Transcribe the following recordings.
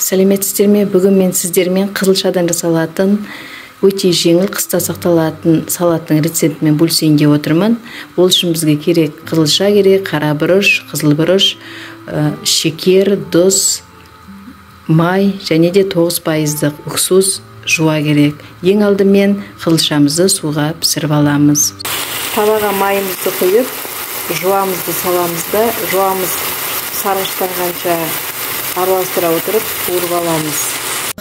Сәлеметсіздерме? Бүгін мен сіздермен қызылшадан жасалатын өте жеңіл, қыста сақталатын салаттың рецептімен бөлісейін деп отырмын. Ол үшін бізге керек қызылша керек, қара бұрыш, қызыл бұрыш, шекер, тұз, май және де 9% уксус жуа керек. Ең алдымен қызылшамызды суға пісіріп аламыз. Табаға майымызды құйып, жуамызды саламыз да, жуамыз сарғыштанғанша араластыра отырып туырып аламыз.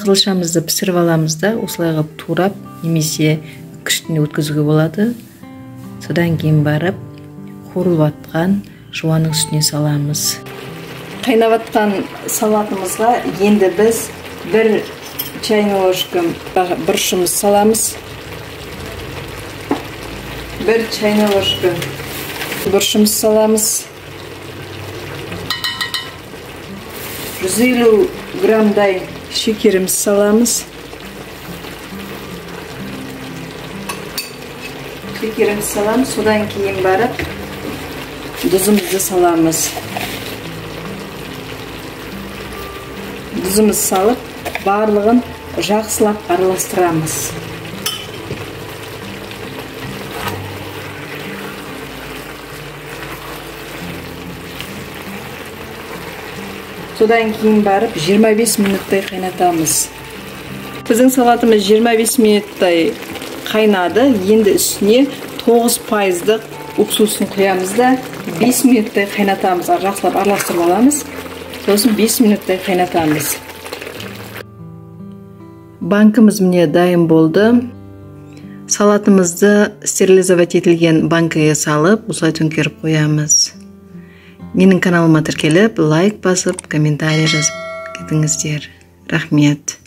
Қызылшамызды пісіріп аламыз да, осылай қылып турап, немесе күштіне өткізуге болады. Содан кейін барып, қуырылып атқан жуаның үстіне саламыз. Қайнап атқан салатымызға енді біз 1 чайный ложка бұрышымыз саламыз. 1 чайный ложка бұрышымыз саламыз. 150 граммдай шекеріміз саламыз. Шекеріміз саламыз. Содан кейін барып, тұзымызды саламыз. Тұзымыз салып, барлығын жақсылап араластырамыз. Содан кейін барып 25 минуттай қайнатамыз. Біздің салатымыз 25 минуттай қайнады. Енді үстіне 9% уксусын құямыз да 5 минуттай қайнатамыз. Жақсылап араластырып аламыз. Сосын 5 минуттай қайнатамыз. Банкымыз міне дайын болды. Салатымызды стерилизовать етілген банкаға салып, осылай төңкеріп қоямыз. Менің каналыма тіркеліп, лайк басып, комментарий жазып кетіңіздер. Рахмет.